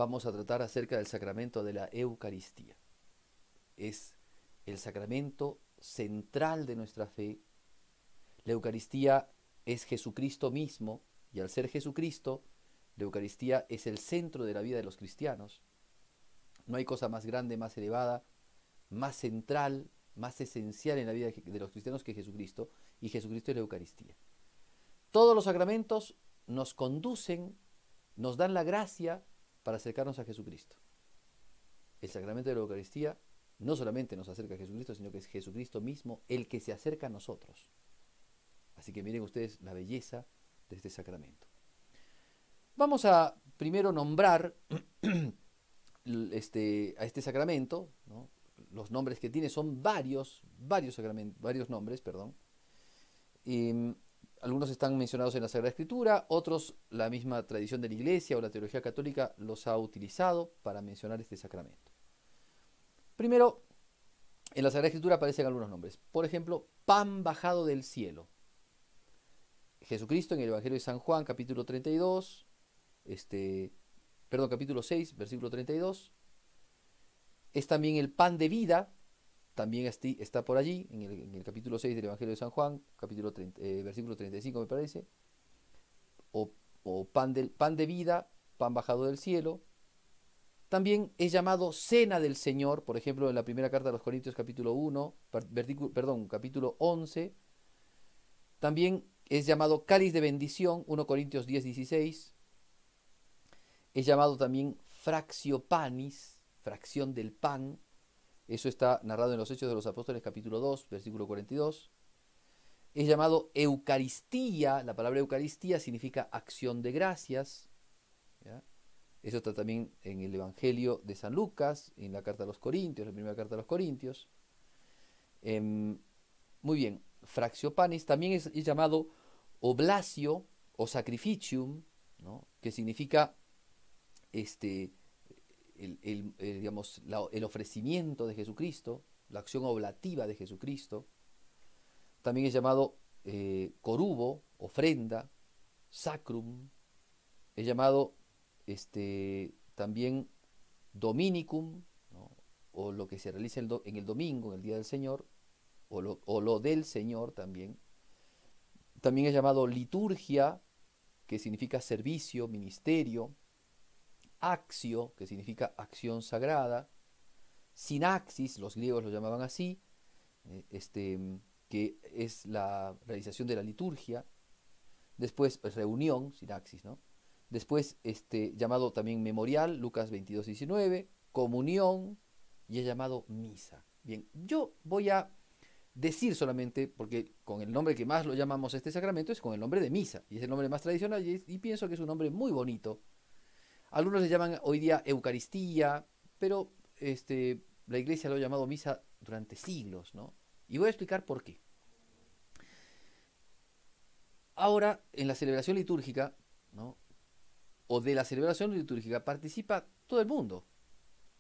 vamos a tratar acerca del sacramento de la Eucaristía. Es el sacramento central de nuestra fe. La Eucaristía es Jesucristo mismo, y al ser Jesucristo, la Eucaristía es el centro de la vida de los cristianos. No hay cosa más grande, más elevada, más central, más esencial en la vida de los cristianos que Jesucristo, y Jesucristo es la Eucaristía. Todos los sacramentos nos conducen, nos dan la gracia para acercarnos a Jesucristo. El sacramento de la Eucaristía no solamente nos acerca a Jesucristo, sino que es Jesucristo mismo el que se acerca a nosotros. Así que miren ustedes la belleza de este sacramento. Vamos a primero nombrar a este sacramento, ¿no? Los nombres que tiene son varios nombres, perdón. Algunos están mencionados en la Sagrada Escritura, otros la misma tradición de la Iglesia o la teología católica los ha utilizado para mencionar este sacramento. Primero, en la Sagrada Escritura aparecen algunos nombres. Por ejemplo, pan bajado del cielo. Jesucristo en el Evangelio de San Juan, capítulo 32, capítulo 6, versículo 32. Es también el pan de vida, también está por allí, en el capítulo 6 del Evangelio de San Juan, versículo 35 me parece. O pan de vida, pan bajado del cielo. También es llamado cena del Señor, por ejemplo, en la primera carta a los Corintios, capítulo 1, capítulo 11. También es llamado cáliz de bendición, 1 Corintios 10, 16. Es llamado también fractio panis, fracción del pan. Eso está narrado en los Hechos de los Apóstoles, capítulo 2, versículo 42. Es llamado Eucaristía. La palabra Eucaristía significa acción de gracias, ¿ya? Eso está también en el Evangelio de San Lucas, en la carta a los Corintios, la primera carta a los Corintios. Muy bien, fractio panis también es llamado oblatio o sacrificium, ¿no? Que significa el ofrecimiento de Jesucristo, la acción oblativa de Jesucristo. También es llamado corubo, ofrenda, sacrum. Es llamado también dominicum, ¿no? O lo que se realiza en el domingo, en el día del Señor, o lo del Señor también. También es llamado liturgia, que significa servicio, ministerio. Actio, que significa acción sagrada. Sinaxis, los griegos lo llamaban así, que es la realización de la liturgia. Después, reunión, sinaxis, ¿no? Después, llamado también memorial, Lucas 22, 19, comunión, y es llamado misa. Bien, yo voy a decir solamente, porque con el nombre que más lo llamamos a este sacramento es con el nombre de misa, y es el nombre más tradicional, y pienso que es un nombre muy bonito. Algunos le llaman hoy día Eucaristía, pero la Iglesia lo ha llamado misa durante siglos, ¿no? Y voy a explicar por qué. Ahora, en la celebración litúrgica, ¿no? O de la celebración litúrgica participa todo el mundo,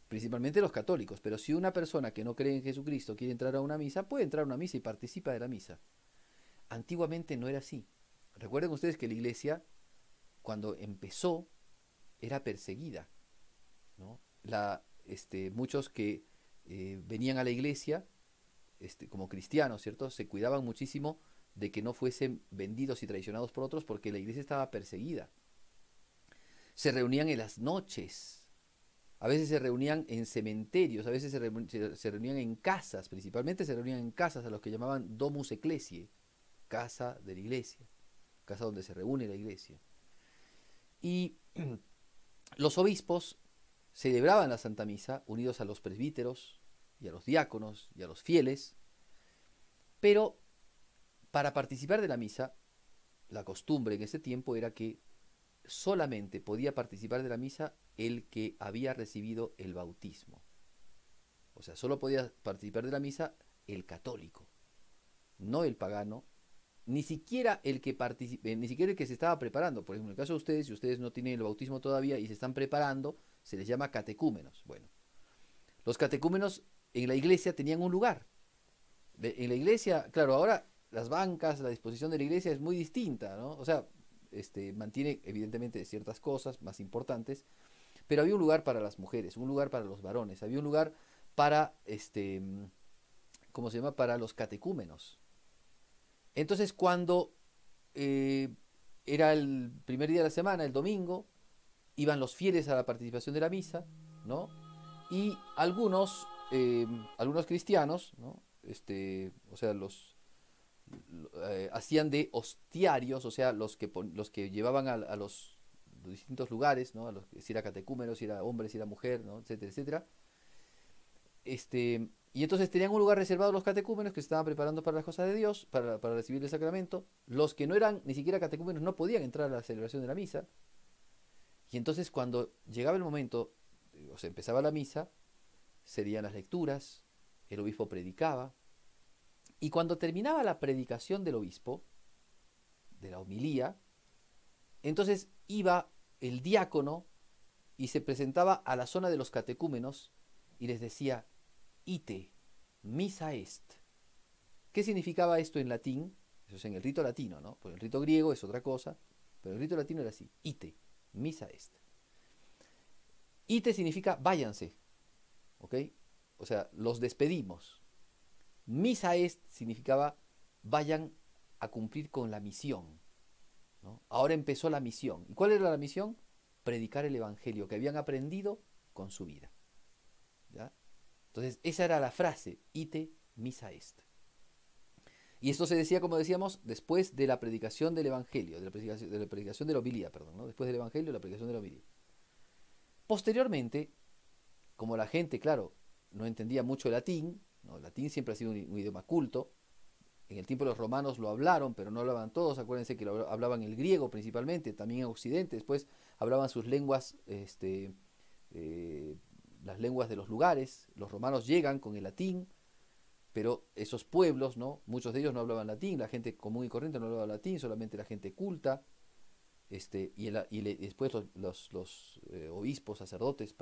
principalmente los católicos, pero si una persona que no cree en Jesucristo quiere entrar a una misa, puede entrar a una misa y participa de la misa. Antiguamente no era así. Recuerden ustedes que la Iglesia, cuando empezó, era perseguida, ¿no? Muchos que venían a la Iglesia como cristianos, ¿cierto? Se cuidaban muchísimo de que no fuesen vendidos y traicionados por otros porque la Iglesia estaba perseguida. Se reunían en las noches, a veces se reunían en cementerios, a veces se reunían en casas, principalmente se reunían en casas a los que llamaban domus ecclesiae, casa de la Iglesia, casa donde se reúne la Iglesia. Y los obispos celebraban la Santa Misa unidos a los presbíteros y a los diáconos y a los fieles, pero para participar de la misa, la costumbre en ese tiempo era que solamente podía participar de la misa el que había recibido el bautismo. O sea, solo podía participar de la misa el católico, no el pagano, ni siquiera el que ni siquiera el que se estaba preparando. Por ejemplo, en el caso de ustedes, si ustedes no tienen el bautismo todavía y se están preparando, se les llama catecúmenos. Bueno, los catecúmenos en la iglesia tenían un lugar. En la iglesia, claro, ahora las bancas, la disposición de la iglesia es muy distinta, ¿no? O sea, mantiene evidentemente ciertas cosas más importantes, Pero había un lugar para las mujeres, un lugar para los varones, había un lugar para, ¿cómo se llama? Para los catecúmenos. Entonces, cuando eh, era el primer día de la semana, el domingo, iban los fieles a la participación de la misa, ¿no? Y algunos cristianos, ¿no? O sea, hacían de hostiarios, o sea, los que llevaban a los distintos lugares, ¿no? Si era catecúmeno, si era hombre, si era mujer, ¿no? Etcétera, etcétera. Y entonces tenían un lugar reservado los catecúmenos que se estaban preparando para las cosas de Dios, para recibir el sacramento. Los que no eran ni siquiera catecúmenos no podían entrar a la celebración de la misa. Y entonces cuando llegaba el momento, o sea, empezaba la misa, serían las lecturas, el obispo predicaba, y cuando terminaba la predicación del obispo, de la homilía, entonces iba el diácono y se presentaba a la zona de los catecúmenos y les decía, ite, misa est. ¿Qué significaba esto en latín? Eso es en el rito latino, ¿no? Porque el rito griego es otra cosa, pero el rito latino era así, ite, misa est. Ite significa váyanse, ¿ok? O sea, los despedimos. Misa est significaba vayan a cumplir con la misión, ¿no? Ahora empezó la misión. ¿Y cuál era la misión? Predicar el evangelio que habían aprendido con su vida. ¿Ya? Entonces, esa era la frase, ite misa est. Y esto se decía, como decíamos, después de la predicación del evangelio, de la predicación de la homilía, perdón, ¿no? Después del evangelio, la predicación de la homilía. Posteriormente, como la gente, claro, no entendía mucho el latín, ¿no? El latín siempre ha sido un idioma culto. En el tiempo de los romanos lo hablaron, pero no hablaban todos. Acuérdense que lo hablaban el griego principalmente, también en Occidente. Después hablaban sus lenguas, las lenguas de los lugares. Los romanos llegan con el latín, pero esos pueblos, ¿no? Muchos de ellos no hablaban latín. La gente común y corriente no hablaba latín, solamente la gente culta. Después los obispos, sacerdotes,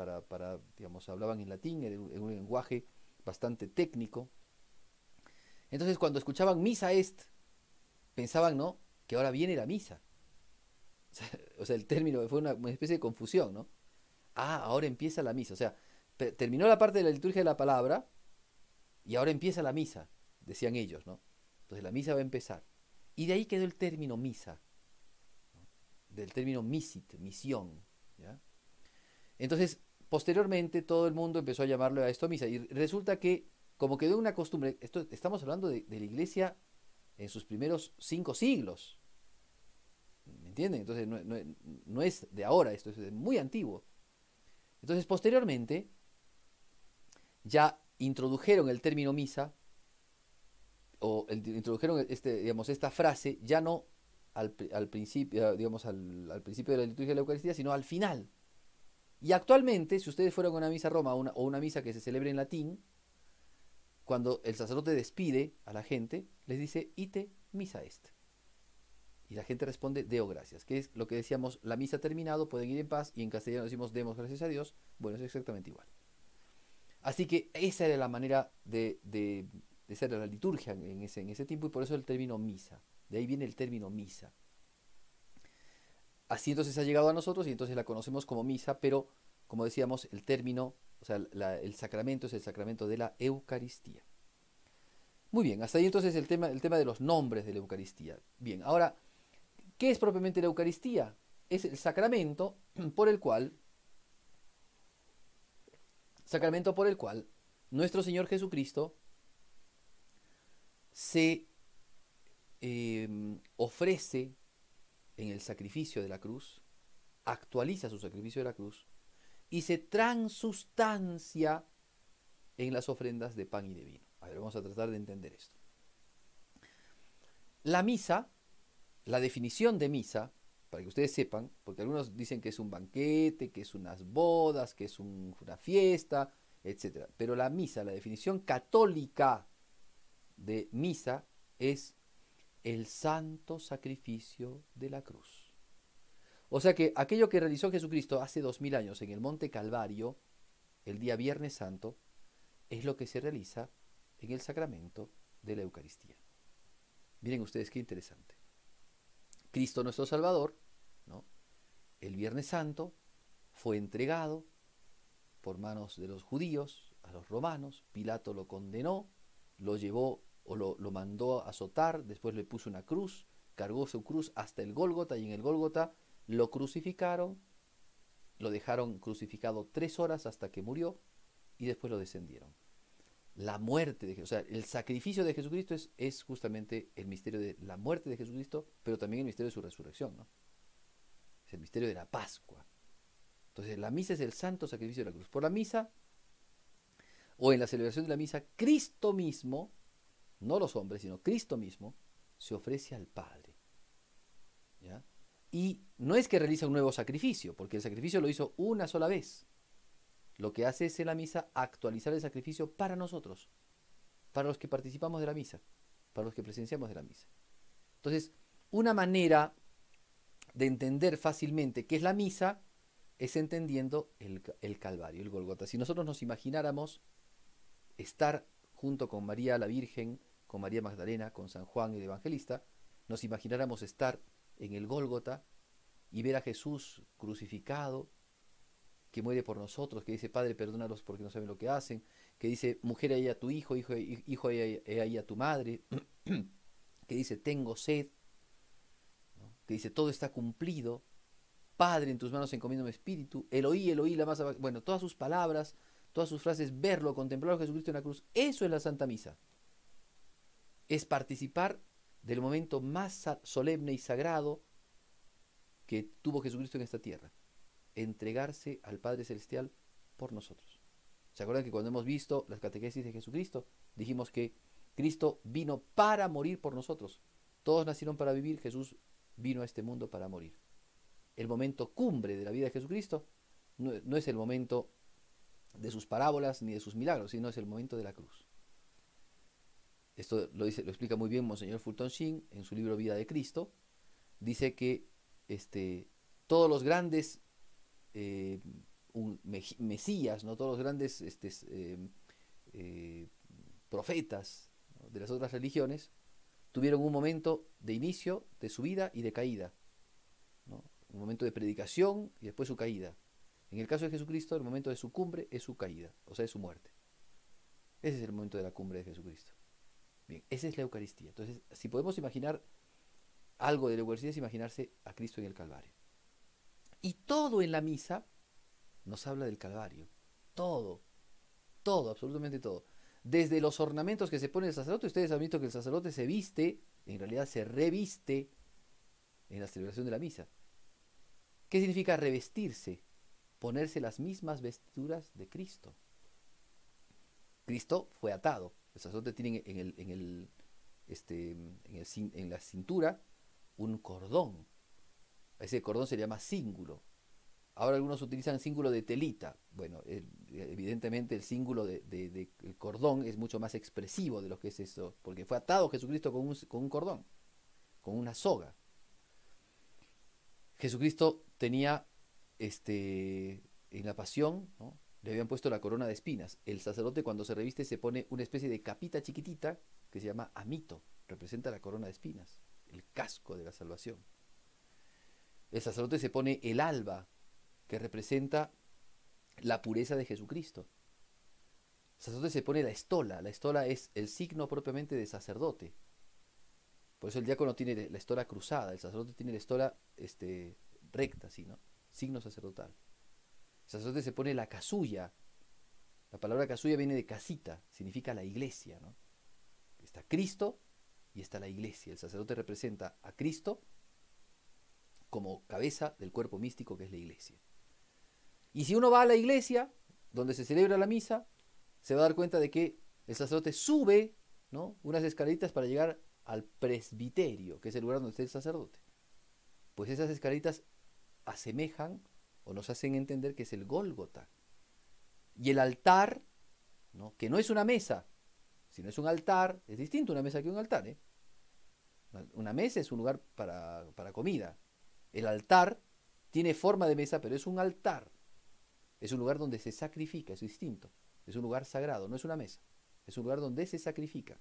digamos, hablaban en latín, en un lenguaje bastante técnico. Entonces, cuando escuchaban misa est, pensaban, ¿no?, que ahora viene la misa. O sea, el término fue una especie de confusión, ¿no? Ah, ahora empieza la misa. O sea, terminó la parte de la liturgia de la palabra y ahora empieza la misa, decían ellos, ¿no? Entonces la misa va a empezar. Y de ahí quedó el término misa, ¿no? Del término misit, misión, ¿ya? Entonces, posteriormente todo el mundo empezó a llamarle a esto misa. Y resulta que, como quedó una costumbre, estamos hablando de la iglesia en sus primeros 5 siglos. ¿Me entienden? Entonces no es de ahora, esto es muy antiguo. Entonces, posteriormente, ya introdujeron el término misa, introdujeron digamos, esta frase, ya no al principio, digamos, al principio de la liturgia de la Eucaristía, sino al final. Y actualmente, si ustedes fueron a una misa a Roma o una misa que se celebre en latín, cuando el sacerdote despide a la gente, les dice, ite misa est. Y la gente responde, deo gracias, que es lo que decíamos, la misa ha terminado, pueden ir en paz, y en castellano decimos, demos gracias a Dios. Bueno, es exactamente igual. Así que esa era la manera de hacer la liturgia en ese tiempo, y por eso el término misa. De ahí viene el término misa. Así entonces ha llegado a nosotros y entonces la conocemos como misa, pero como decíamos, el término, o sea, el sacramento es el sacramento de la Eucaristía. Muy bien, hasta ahí entonces el tema de los nombres de la Eucaristía. Bien, ahora, ¿qué es propiamente la Eucaristía? Es el sacramento por el cual nuestro Señor Jesucristo se ofrece en el sacrificio de la cruz, actualiza su sacrificio de la cruz y se transustancia en las ofrendas de pan y de vino. A ver, vamos a tratar de entender esto. La misa, la definición de misa, para que ustedes sepan, porque algunos dicen que es un banquete, que es unas bodas, que es una fiesta, etc. Pero la misa, la definición católica de misa es el santo sacrificio de la cruz. O sea que aquello que realizó Jesucristo hace 2000 años en el Monte Calvario, el día Viernes Santo, es lo que se realiza en el sacramento de la Eucaristía. Miren ustedes qué interesante. Cristo nuestro Salvador, ¿no?, el Viernes Santo fue entregado por manos de los judíos a los romanos. Pilato lo condenó, lo llevó o lo mandó a azotar, después le puso una cruz, cargó su cruz hasta el Gólgota, y en el Gólgota lo crucificaron, lo dejaron crucificado 3 horas hasta que murió, y después lo descendieron. La muerte de Jesús, o sea, el sacrificio de Jesucristo es justamente el misterio de la muerte de Jesucristo, pero también el misterio de su resurrección, ¿no? Es el misterio de la Pascua. Entonces la misa es el santo sacrificio de la cruz. Por la misa, o en la celebración de la misa, Cristo mismo, no los hombres, sino Cristo mismo, se ofrece al Padre, ¿ya? Y no es que realiza un nuevo sacrificio, porque el sacrificio lo hizo una sola vez. Lo que hace es en la misa actualizar el sacrificio para nosotros, para los que participamos de la misa, para los que presenciamos de la misa. Entonces, una manera de entender fácilmente qué es la misa es entendiendo el Calvario, el Golgota. Si nosotros nos imagináramos estar junto con María la Virgen, con María Magdalena, con San Juan el Evangelista, nos imagináramos estar en el Gólgota y ver a Jesús crucificado, que muere por nosotros, que dice, Padre, perdónalos porque no saben lo que hacen, que dice, mujer, ahí a tu hijo, hijo, ahí a tu madre, que dice, tengo sed, ¿no? Que dice, todo está cumplido, Padre, en tus manos encomiendo mi espíritu, Eloí, Eloí, la más... Bueno, todas sus palabras, todas sus frases, verlo, contemplarlo a Jesucristo en la cruz, eso es la Santa Misa. Es participar del momento más solemne y sagrado que tuvo Jesucristo en esta tierra. Entregarse al Padre Celestial por nosotros. ¿Se acuerdan que cuando hemos visto las catequesis de Jesucristo, dijimos que Cristo vino para morir por nosotros? Todos nacieron para vivir, Jesús vino a este mundo para morir. El momento cumbre de la vida de Jesucristo no es el momento de sus parábolas ni de sus milagros, sino es el momento de la cruz. Esto lo explica muy bien Monseñor Fulton Sheen en su libro Vida de Cristo. Dice que todos los grandes mesías, ¿no? Todos los grandes profetas, ¿no?, de las otras religiones tuvieron un momento de inicio de su vida y de caída, ¿no? Un momento de predicación y después su caída. En el caso de Jesucristo, el momento de su cumbre es su caída, o sea, es su muerte. Ese es el momento de la cumbre de Jesucristo. Bien, esa es la Eucaristía. Entonces, si podemos imaginar algo de la Eucaristía, es imaginarse a Cristo en el Calvario. Y todo en la misa nos habla del Calvario. Todo, todo, absolutamente todo. Desde los ornamentos que se pone el sacerdote, ustedes han visto que el sacerdote se viste, en realidad se reviste en la celebración de la misa. ¿Qué significa revestirse? Ponerse las mismas vestiduras de Cristo. Cristo fue atado. El sacerdote tiene en la cintura un cordón. Ese cordón se llama cíngulo. Ahora algunos utilizan cíngulo de telita. Bueno, evidentemente el cíngulo del cordón es mucho más expresivo de lo que es eso, porque fue atado Jesucristo con un cordón, con una soga. Jesucristo tenía, en la pasión, ¿no?, le habían puesto la corona de espinas. El sacerdote cuando se reviste se pone una especie de capita chiquitita que se llama amito, representa la corona de espinas, el casco de la salvación. El sacerdote se pone el alba, que representa la pureza de Jesucristo. El sacerdote se pone la estola es el signo propiamente de sacerdote. Por eso el diácono tiene la estola cruzada, el sacerdote tiene la estola recta, ¿sí, no? Signo sacerdotal. El sacerdote se pone la casulla. La palabra casulla viene de casita, significa la iglesia, ¿no? Está Cristo y está la iglesia. El sacerdote representa a Cristo como cabeza del cuerpo místico que es la iglesia. Y si uno va a la iglesia, donde se celebra la misa, se va a dar cuenta de que el sacerdote sube, ¿no?, unas escaleritas para llegar al presbiterio, que es el lugar donde está el sacerdote. Pues esas escaleritas asemejan o nos hacen entender que es el Gólgota. Y el altar, ¿no?, que no es una mesa, sino es un altar, es distinto una mesa que un altar, ¿eh? Una mesa es un lugar para comida. El altar tiene forma de mesa, pero es un altar. Es un lugar donde se sacrifica, es distinto. Es un lugar sagrado, no es una mesa. Es un lugar donde se sacrifica.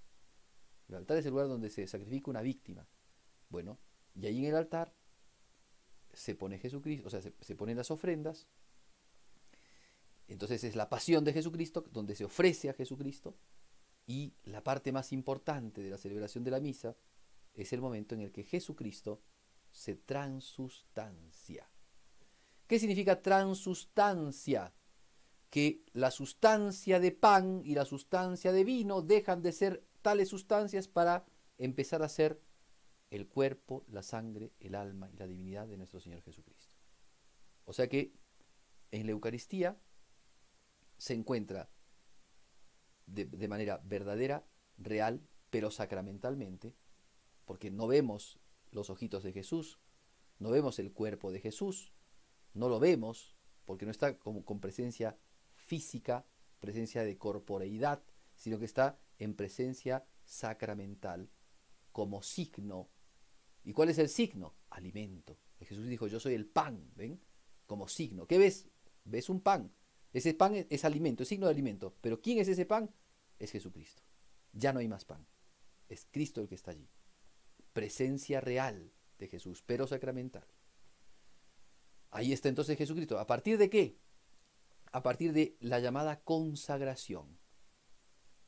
El altar es el lugar donde se sacrifica una víctima. Bueno, y ahí en el altar se pone Jesucristo, o sea, se ponen las ofrendas, Entonces es la pasión de Jesucristo, donde se ofrece a Jesucristo, y la parte más importante de la celebración de la misa es el momento en el que Jesucristo se transustancia. ¿Qué significa transustancia? Que la sustancia de pan y la sustancia de vino dejan de ser tales sustancias para empezar a ser el cuerpo, la sangre, el alma y la divinidad de nuestro Señor Jesucristo. O sea que en la Eucaristía se encuentra de manera verdadera, real, pero sacramentalmente, porque no vemos los ojitos de Jesús, no vemos el cuerpo de Jesús, no lo vemos porque no está con presencia física, presencia de corporeidad, sino que está en presencia sacramental como signo. ¿Y cuál es el signo? Alimento. Jesús dijo, yo soy el pan, ¿ven? Como signo. ¿Qué ves? Ves un pan. Ese pan es alimento, es signo de alimento. Pero ¿quién es ese pan? Es Jesucristo. Ya no hay más pan. Es Cristo el que está allí. Presencia real de Jesús, pero sacramental. Ahí está entonces Jesucristo. ¿A partir de qué? A partir de la llamada consagración,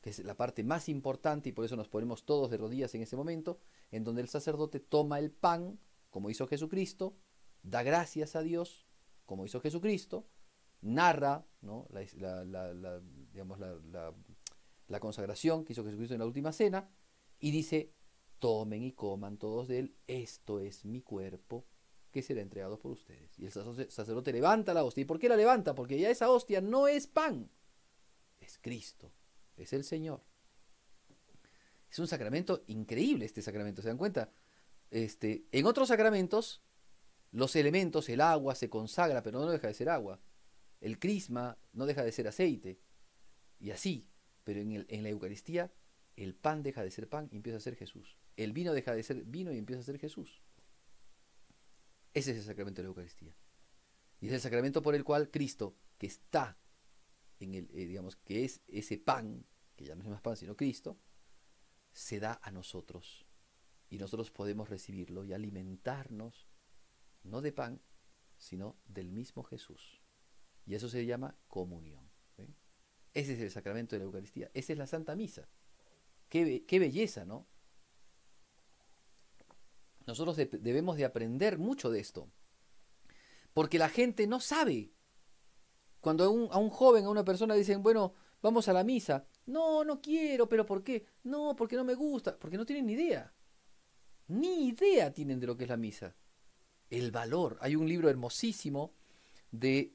que es la parte más importante, y por eso nos ponemos todos de rodillas en ese momento, en donde el sacerdote toma el pan, como hizo Jesucristo, da gracias a Dios, como hizo Jesucristo, narra, ¿no?, la consagración que hizo Jesucristo en la última cena, y dice, tomen y coman todos de él, esto es mi cuerpo, que será entregado por ustedes. Y el sacerdote levanta la hostia. ¿Y por qué la levanta? Porque ya esa hostia no es pan, es Cristo, es el Señor. Es un sacramento increíble este sacramento, ¿se dan cuenta? En otros sacramentos, los elementos, el agua se consagra, pero no deja de ser agua. El crisma no deja de ser aceite. Y así, pero en la Eucaristía, el pan deja de ser pan y empieza a ser Jesús. El vino deja de ser vino y empieza a ser Jesús. Ese es el sacramento de la Eucaristía. Y es el sacramento por el cual Cristo, que está en el, digamos, que es ese pan, que ya no es más pan sino Cristo, se da a nosotros. Y nosotros podemos recibirlo y alimentarnos, no de pan, sino del mismo Jesús. Y eso se llama comunión. ¿Ven? Ese es el sacramento de la Eucaristía. Esa es la Santa Misa. Qué belleza, ¿no? Nosotros debemos de aprender mucho de esto. Porque la gente no sabe. Cuando a un joven, a una persona dicen, bueno, vamos a la misa. No, no quiero, pero ¿por qué? No, porque no me gusta. Porque no tienen ni idea. Ni idea tienen de lo que es la misa. El valor. Hay un libro hermosísimo de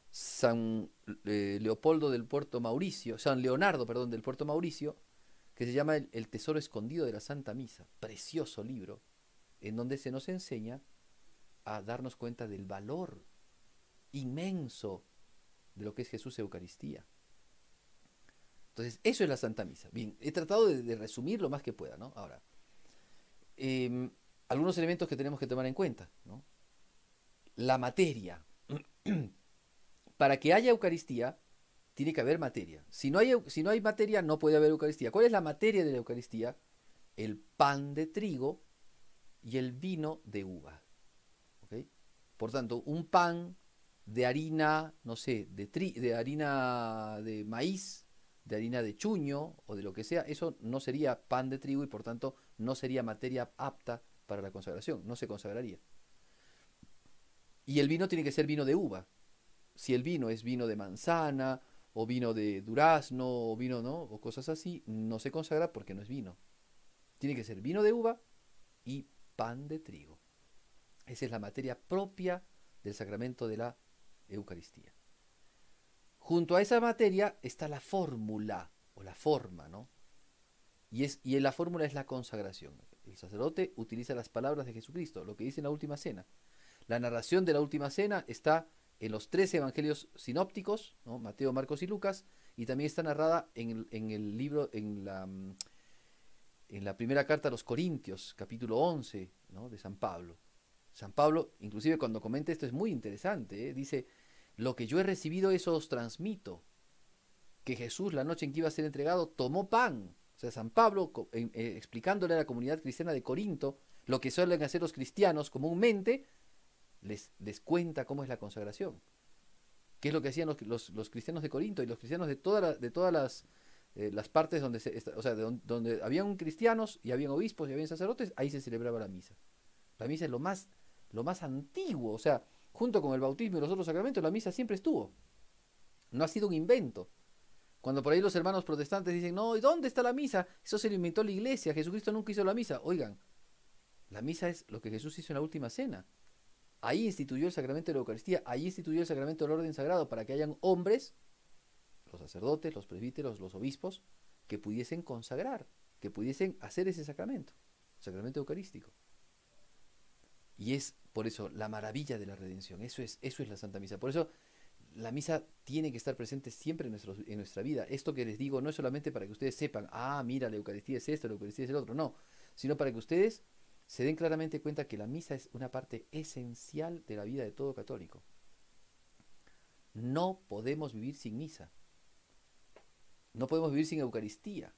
San Leopoldo del Puerto Mauricio, San Leonardo, perdón, del Puerto Mauricio, que se llama El Tesoro Escondido de la Santa Misa. Precioso libro, en donde se nos enseña a darnos cuenta del valor inmenso de lo que es Jesús Eucaristía. Entonces, eso es la Santa Misa. Bien, he tratado de resumir lo más que pueda, ¿no? Ahora, algunos elementos que tenemos que tomar en cuenta, ¿no? La materia. Para que haya Eucaristía, tiene que haber materia. Si no hay materia, no puede haber Eucaristía. ¿Cuál es la materia de la Eucaristía? El pan de trigo y el vino de uva. ¿Okay? Por tanto, un pan de harina, no sé, de harina de maíz, de harina de chuño o de lo que sea, eso no sería pan de trigo y por tanto no sería materia apta para la consagración, no se consagraría. Y el vino tiene que ser vino de uva. Si el vino es vino de manzana o vino de durazno o vino, ¿no?, o cosas así, no se consagra porque no es vino. Tiene que ser vino de uva y pan de trigo. Esa es la materia propia del sacramento de la Eucaristía. Junto a esa materia está la fórmula o la forma, ¿no? Y la fórmula es la consagración. El sacerdote utiliza las palabras de Jesucristo, lo que dice en la última cena. La narración de la última cena está en los 3 evangelios sinópticos, ¿no?, Mateo, Marcos y Lucas, y también está narrada en el libro, en la primera carta a los Corintios, capítulo 11, ¿no?, de San Pablo. San Pablo, inclusive cuando comenta esto es muy interesante, ¿eh? Dice, lo que yo he recibido eso os transmito, que Jesús la noche en que iba a ser entregado tomó pan. O sea, San Pablo, explicándole a la comunidad cristiana de Corinto lo que suelen hacer los cristianos comúnmente, les cuenta cómo es la consagración. ¿Qué es lo que hacían los cristianos de Corinto y los cristianos de todas las partes donde, o sea, donde habían cristianos y habían obispos y habían sacerdotes? Ahí se celebraba la misa. La misa es lo más antiguo, o sea, junto con el bautismo y los otros sacramentos, la misa siempre estuvo. No ha sido un invento. Cuando por ahí los hermanos protestantes dicen, no, ¿y dónde está la misa? Eso se lo inventó la iglesia, Jesucristo nunca hizo la misa. Oigan, la misa es lo que Jesús hizo en la última cena. Ahí instituyó el sacramento de la Eucaristía, ahí instituyó el sacramento del orden sagrado para que hayan hombres, los sacerdotes, los presbíteros, los obispos, que pudiesen consagrar, que pudiesen hacer ese sacramento, el sacramento eucarístico. Y es por eso la maravilla de la redención, eso es la Santa Misa. Por eso la misa tiene que estar presente siempre en nuestra vida. Esto que les digo no es solamente para que ustedes sepan, mira, la Eucaristía es esto, la Eucaristía es el otro, no, sino para que ustedes se den claramente cuenta que la misa es una parte esencial de la vida de todo católico. No podemos vivir sin misa. No podemos vivir sin Eucaristía.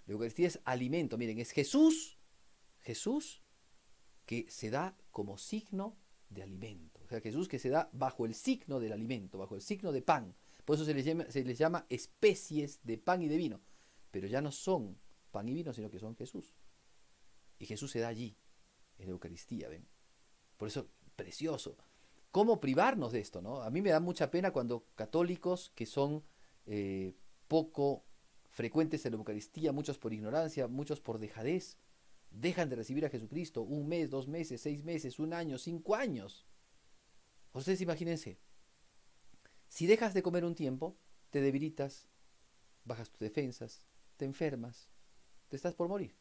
La Eucaristía es alimento. Miren, es Jesús que se da como signo de alimento. O sea, Jesús que se da bajo el signo del alimento, bajo el signo de pan. Por eso se les llama especies de pan y de vino. Pero ya no son pan y vino, sino que son Jesús. Y Jesús se da allí, en la Eucaristía, ¿ven? Por eso, precioso. ¿Cómo privarnos de esto, no? A mí me da mucha pena cuando católicos que son poco frecuentes en la Eucaristía, muchos por ignorancia, muchos por dejadez, dejan de recibir a Jesucristo 1 mes, 2 meses, 6 meses, 1 año, 5 años. Ustedes imagínense, si dejas de comer un tiempo, te debilitas, bajas tus defensas, te enfermas, te estás por morir.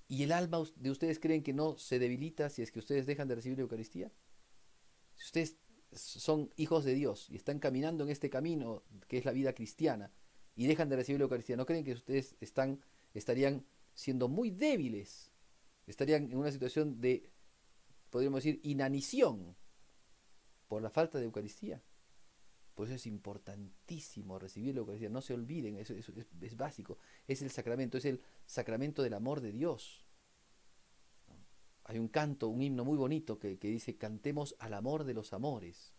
¿Y el alma de ustedes creen que no se debilita si es que ustedes dejan de recibir la Eucaristía? Si ustedes son hijos de Dios y están caminando en este camino que es la vida cristiana y dejan de recibir la Eucaristía, ¿no creen que ustedes estarían siendo muy débiles? Estarían en una situación de, podríamos decir, inanición por la falta de Eucaristía. Por eso es importantísimo recibir la Eucaristía. No se olviden, eso es básico. Es el sacramento, es el sacramento del amor de Dios. Hay un canto, un himno muy bonito que dice, cantemos al amor de los amores.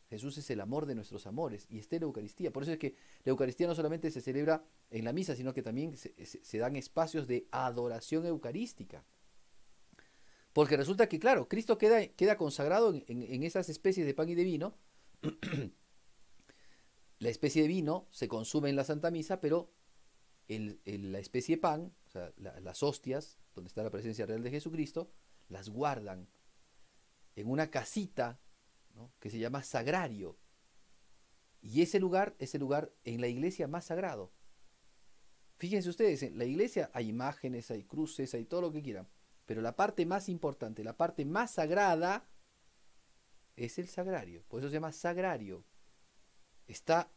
Jesús es el amor de nuestros amores y está en la Eucaristía. Por eso es que la Eucaristía no solamente se celebra en la misa, sino que también se dan espacios de adoración eucarística. Porque resulta que, claro, Cristo queda consagrado en esas especies de pan y de vino. La especie de vino se consume en la Santa Misa, pero la especie de pan, o sea, las hostias, donde está la presencia real de Jesucristo, las guardan en una casita, ¿no?, que se llama sagrario. Y ese lugar es el lugar en la iglesia más sagrado. Fíjense ustedes, en la iglesia hay imágenes, hay cruces, hay todo lo que quieran, pero la parte más importante, la parte más sagrada, es el sagrario. Por eso se llama sagrario. Está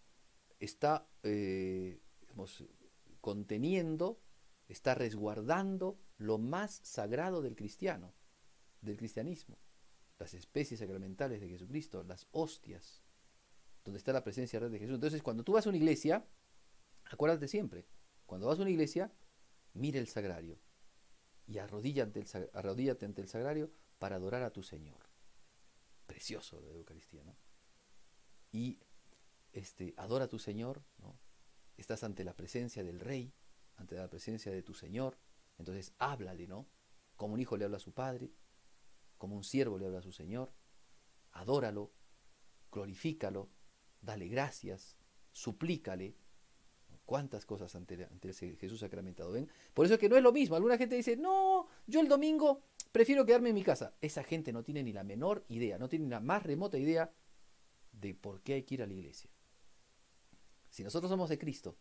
digamos, conteniendo, está resguardando lo más sagrado del cristiano, del cristianismo. Las especies sacramentales de Jesucristo, las hostias, donde está la presencia real de Jesús. Entonces, cuando tú vas a una iglesia, acuérdate siempre, cuando vas a una iglesia, mira el sagrario y arrodíllate ante el sagrario para adorar a tu Señor. Precioso la Eucaristía, ¿no? Y adora a tu Señor, ¿no? Estás ante la presencia del Rey, ante la presencia de tu Señor, entonces háblale, ¿no? Como un hijo le habla a su padre, como un siervo le habla a su Señor, adóralo, glorifícalo, dale gracias, suplícale, ¿no? Cuántas cosas ante ese Jesús sacramentado, ¿ven? Por eso es que no es lo mismo. Alguna gente dice, no, yo el domingo prefiero quedarme en mi casa. Esa gente no tiene ni la menor idea, no tiene ni la más remota idea de por qué hay que ir a la iglesia. Si nosotros somos de Cristo,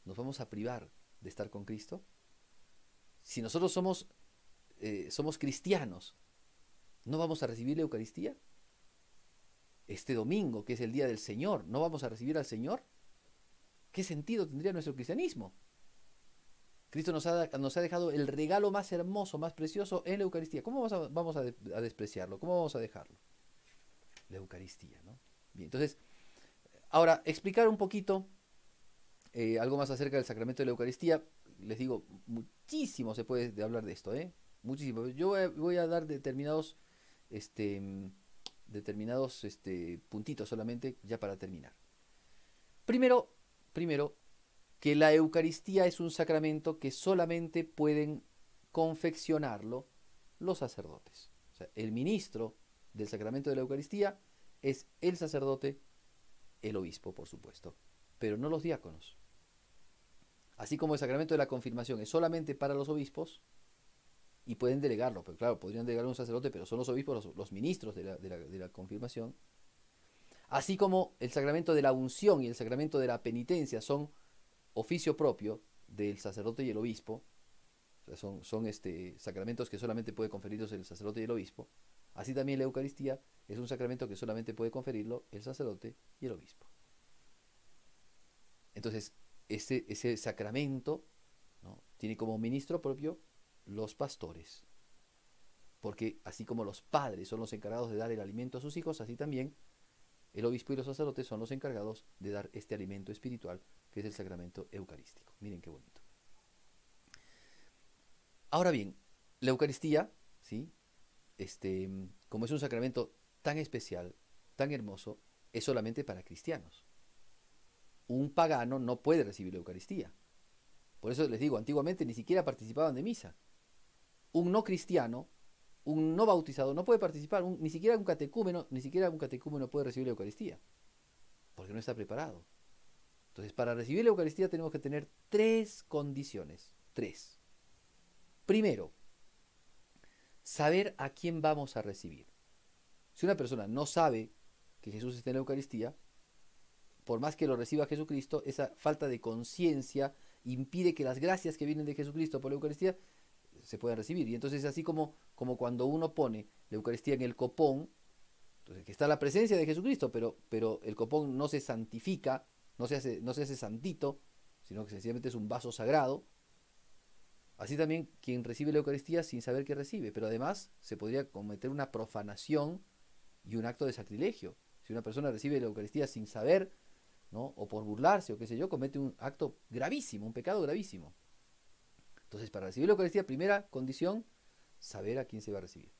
¿nos vamos a privar de estar con Cristo? Si nosotros somos cristianos, ¿no vamos a recibir la Eucaristía? Este domingo, que es el día del Señor, ¿no vamos a recibir al Señor? ¿Qué sentido tendría nuestro cristianismo? Cristo nos ha dejado el regalo más hermoso, más precioso en la Eucaristía. ¿Cómo vamos a despreciarlo? ¿Cómo vamos a dejarlo? La Eucaristía, ¿no? Bien, entonces, ahora, explicar un poquito algo más acerca del sacramento de la Eucaristía. Les digo, muchísimo se puede hablar de esto, muchísimo. Yo voy a dar determinados determinados puntitos solamente ya para terminar. Primero, que la Eucaristía es un sacramento que solamente pueden confeccionarlo los sacerdotes. O sea, el ministro del sacramento de la Eucaristía es el sacerdote, el obispo, por supuesto, pero no los diáconos. Así como el sacramento de la confirmación es solamente para los obispos, y pueden delegarlo, pero claro, podrían delegarlo a un sacerdote, pero son los obispos los ministros de la confirmación. Así como el sacramento de la unción y el sacramento de la penitencia son oficio propio del sacerdote y el obispo, o sea, son sacramentos que solamente puede conferirlos el sacerdote y el obispo. Así también la Eucaristía es un sacramento que solamente puede conferirlo el sacerdote y el obispo. Entonces, ese sacramento, ¿no?, tiene como ministro propio los pastores. Porque así como los padres son los encargados de dar el alimento a sus hijos, así también el obispo y los sacerdotes son los encargados de dar este alimento espiritual, que es el sacramento eucarístico. Miren qué bonito. Ahora bien, la Eucaristía, ¿sí?, como es un sacramento tan especial, tan hermoso, es solamente para cristianos. Un pagano no puede recibir la Eucaristía. Por eso les digo, antiguamente ni siquiera participaban de misa. Un no cristiano, un no bautizado, no puede participar, ni siquiera un catecúmeno puede recibir la Eucaristía, porque no está preparado. Entonces, para recibir la Eucaristía tenemos que tener 3 condiciones. 3. Primero, saber a quién vamos a recibir. Si una persona no sabe que Jesús está en la Eucaristía, por más que lo reciba Jesucristo, esa falta de conciencia impide que las gracias que vienen de Jesucristo por la Eucaristía se puedan recibir. Y entonces, así como cuando uno pone la Eucaristía en el copón, entonces que está la presencia de Jesucristo, pero el copón no se santifica, no se hace santito, sino que sencillamente es un vaso sagrado. Así también quien recibe la Eucaristía sin saber que recibe, pero además se podría cometer una profanación y un acto de sacrilegio. Si una persona recibe la Eucaristía sin saber, ¿no?, o por burlarse o qué sé yo, comete un acto gravísimo, un pecado gravísimo. Entonces, para recibir la Eucaristía, primera condición, saber a quién se va a recibir.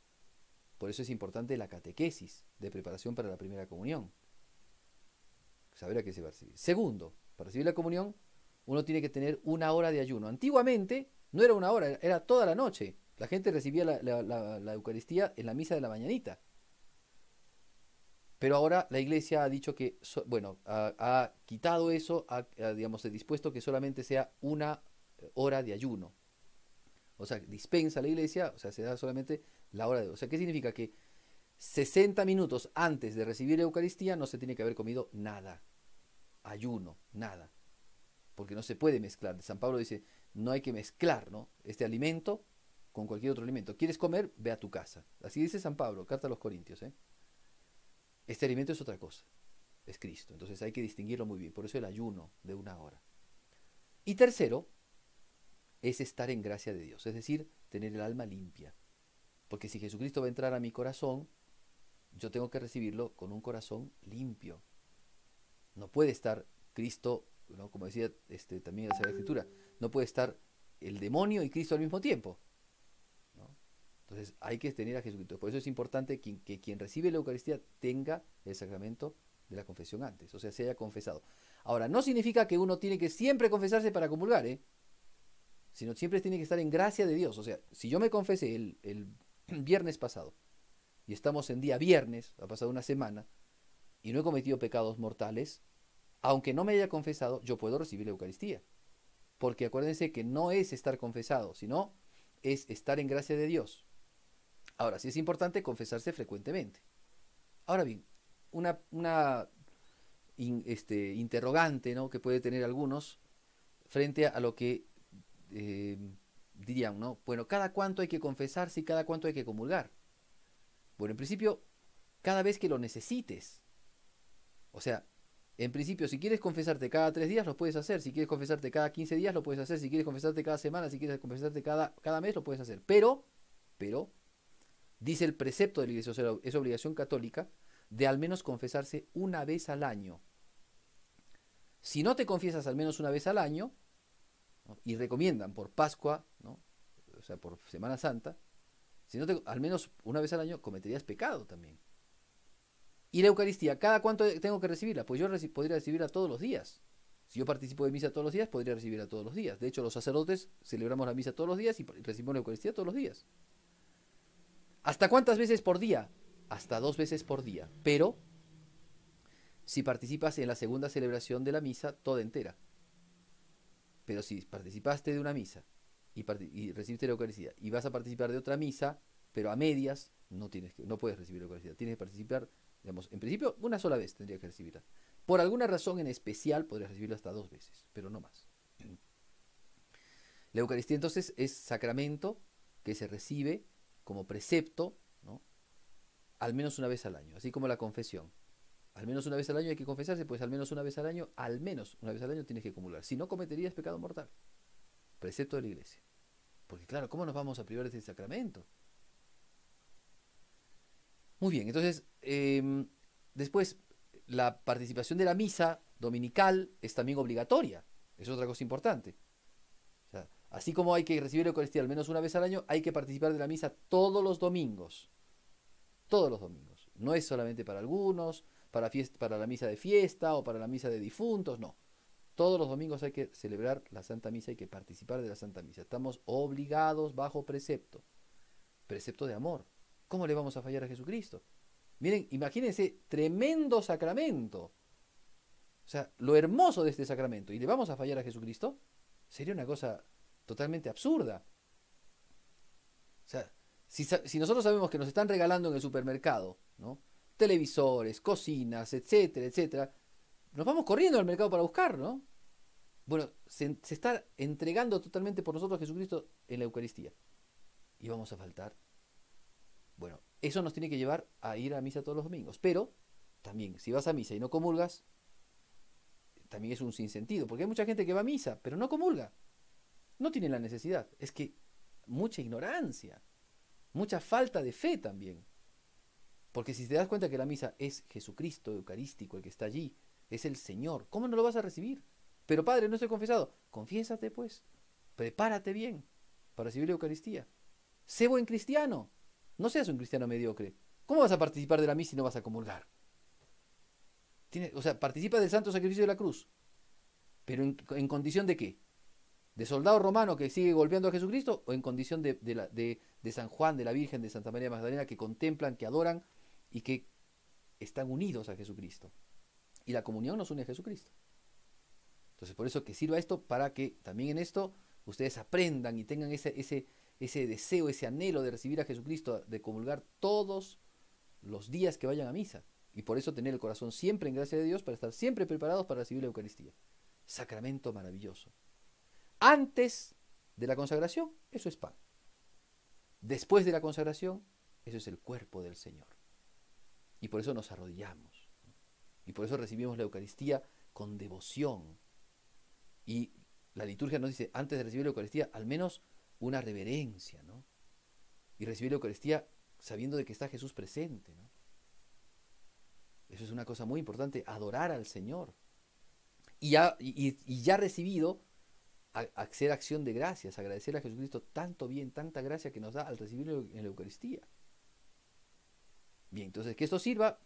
Por eso es importante la catequesis de preparación para la primera comunión. Saber a quién se va a recibir. Segundo, para recibir la comunión, uno tiene que tener 1 hora de ayuno. Antiguamente no era 1 hora, era toda la noche. La gente recibía la Eucaristía en la misa de la mañanita. Pero ahora la Iglesia ha dicho que, ha quitado eso, ha dispuesto que solamente sea 1 hora de ayuno. O sea, dispensa la Iglesia, o sea, se da solamente la hora de... O sea, ¿qué significa? Que 60 minutos antes de recibir la Eucaristía no se tiene que haber comido nada. Ayuno, nada. Porque no se puede mezclar. San Pablo dice, no hay que mezclar, ¿no?, este alimento con cualquier otro alimento. ¿Quieres comer? Ve a tu casa. Así dice San Pablo, carta a los Corintios, ¿eh? Este alimento es otra cosa, es Cristo. Entonces hay que distinguirlo muy bien. Por eso el ayuno de 1 hora. Y tercero, es estar en gracia de Dios, es decir, tener el alma limpia. Porque si Jesucristo va a entrar a mi corazón, yo tengo que recibirlo con un corazón limpio. No puede estar Cristo, ¿no?, como decía también la Sagrada Escritura, no puede estar el demonio y Cristo al mismo tiempo, ¿no? Entonces hay que tener a Jesucristo. Por eso es importante que quien recibe la Eucaristía tenga el sacramento de la confesión antes, o sea, se haya confesado. Ahora, no significa que uno tiene que siempre confesarse para comulgar, sino siempre tiene que estar en gracia de Dios. O sea, si yo me confesé el viernes pasado y estamos en día viernes, ha pasado una semana, y no he cometido pecados mortales, aunque no me haya confesado, yo puedo recibir la Eucaristía. Porque acuérdense que no es estar confesado, sino es estar en gracia de Dios. Ahora, sí es importante confesarse frecuentemente. Ahora bien, una interrogante, ¿no?, que puede tener algunos frente a lo que dirían, ¿no? Bueno, ¿cada cuánto hay que confesarse y cada cuánto hay que comulgar? Bueno, en principio, cada vez que lo necesites. O sea, en principio, si quieres confesarte cada 3 días, lo puedes hacer. Si quieres confesarte cada 15 días, lo puedes hacer. Si quieres confesarte cada semana, si quieres confesarte cada mes, lo puedes hacer. Pero, dice el precepto de la Iglesia, o sea, es obligación católica, de al menos confesarse 1 vez al año. Si no te confiesas al menos 1 vez al año, ¿no?, y recomiendan por Pascua, ¿no?, o sea, por Semana Santa, si no al menos 1 vez al año cometerías pecado también. Y la Eucaristía, ¿cada cuánto tengo que recibirla? Pues yo podría recibirla todos los días. Si yo participo de misa todos los días, podría recibirla todos los días. De hecho, los sacerdotes celebramos la misa todos los días y recibimos la Eucaristía todos los días. ¿Hasta cuántas veces por día? Hasta 2 veces por día. Pero si participas en la segunda celebración de la misa, toda entera. Pero si participaste de una misa y recibiste la Eucaristía y vas a participar de otra misa, pero a medias, no puedes recibir la Eucaristía. Tienes que participar, digamos, en principio, una sola vez tendrías que recibirla. Por alguna razón en especial podrías recibirla hasta 2 veces, pero no más. La Eucaristía entonces es sacramento que se recibe como precepto, ¿no? Al menos una vez al año, así como la confesión. Al menos una vez al año hay que confesarse, pues al menos una vez al año tienes que comulgar. Si no, cometerías pecado mortal. Precepto de la Iglesia. Porque claro, ¿cómo nos vamos a privar de este sacramento? Muy bien, entonces, después, la participación de la misa dominical es también obligatoria. Es otra cosa importante. O sea, así como hay que recibir la Eucaristía al menos una vez al año, hay que participar de la misa todos los domingos. Todos los domingos. No es solamente para algunos, para la misa de fiesta o para la misa de difuntos, no. Todos los domingos hay que celebrar la Santa Misa, hay que participar de la Santa Misa. Estamos obligados bajo precepto. Precepto de amor. ¿Cómo le vamos a fallar a Jesucristo? Miren, imagínense, tremendo sacramento. O sea, lo hermoso de este sacramento. ¿Y le vamos a fallar a Jesucristo? Sería una cosa totalmente absurda. O sea, si nosotros sabemos que nos están regalando en el supermercado, ¿no? Televisores, cocinas, etcétera, etcétera, nos vamos corriendo al mercado para buscar, ¿no? Bueno, se está entregando totalmente por nosotros Jesucristo en la Eucaristía. ¿Y vamos a faltar? Bueno, eso nos tiene que llevar a ir a misa todos los domingos. Pero, también, si vas a misa y no comulgas, también es un sinsentido. Porque hay mucha gente que va a misa, pero no comulga. No tiene la necesidad. Es que mucha ignorancia. Mucha falta de fe también. Porque si te das cuenta que la misa es Jesucristo eucarístico el que está allí, es el Señor, ¿cómo no lo vas a recibir? Pero padre, no estoy confesado. Confiésate pues. Prepárate bien para recibir la Eucaristía. Sé buen cristiano. No seas un cristiano mediocre. ¿Cómo vas a participar de la misa si no vas a comulgar? O sea, participa del santo sacrificio de la cruz. ¿Pero en condición de qué? ¿De soldado romano que sigue golpeando a Jesucristo? ¿O en condición de San Juan, de la Virgen, de Santa María Magdalena, que contemplan, que adoran y que están unidos a Jesucristo? Y la comunión nos une a Jesucristo. Entonces, por eso que sirva esto para que también en esto ustedes aprendan y tengan ese deseo, ese anhelo de recibir a Jesucristo, de comulgar todos los días que vayan a misa. Y por eso tener el corazón siempre en gracia de Dios para estar siempre preparados para recibir la Eucaristía. Sacramento maravilloso. Antes de la consagración, eso es pan. Después de la consagración, eso es el cuerpo del Señor. Y por eso nos arrodillamos. Y por eso recibimos la Eucaristía con devoción. Y la liturgia nos dice, antes de recibir la Eucaristía, al menos una reverencia, ¿no? Y recibir la Eucaristía sabiendo de que está Jesús presente, ¿no? Eso es una cosa muy importante, adorar al Señor. Y ya recibido, hacer acción de gracias, agradecer a Jesucristo tanto bien, tanta gracia que nos da al recibirlo en la Eucaristía. Bien, entonces que esto sirva,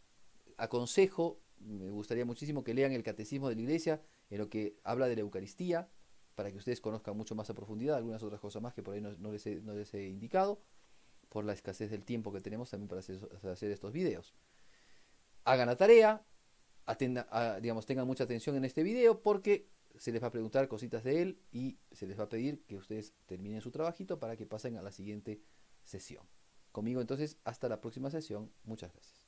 aconsejo, me gustaría muchísimo que lean el Catecismo de la Iglesia, en lo que habla de la Eucaristía, para que ustedes conozcan mucho más a profundidad, algunas otras cosas más que por ahí no les he indicado, por la escasez del tiempo que tenemos también para hacer estos videos. Hagan la tarea, tengan mucha atención en este video, porque se les va a preguntar cositas de él y se les va a pedir que ustedes terminen su trabajito para que pasen a la siguiente sesión. Conmigo entonces, hasta la próxima sesión. Muchas gracias.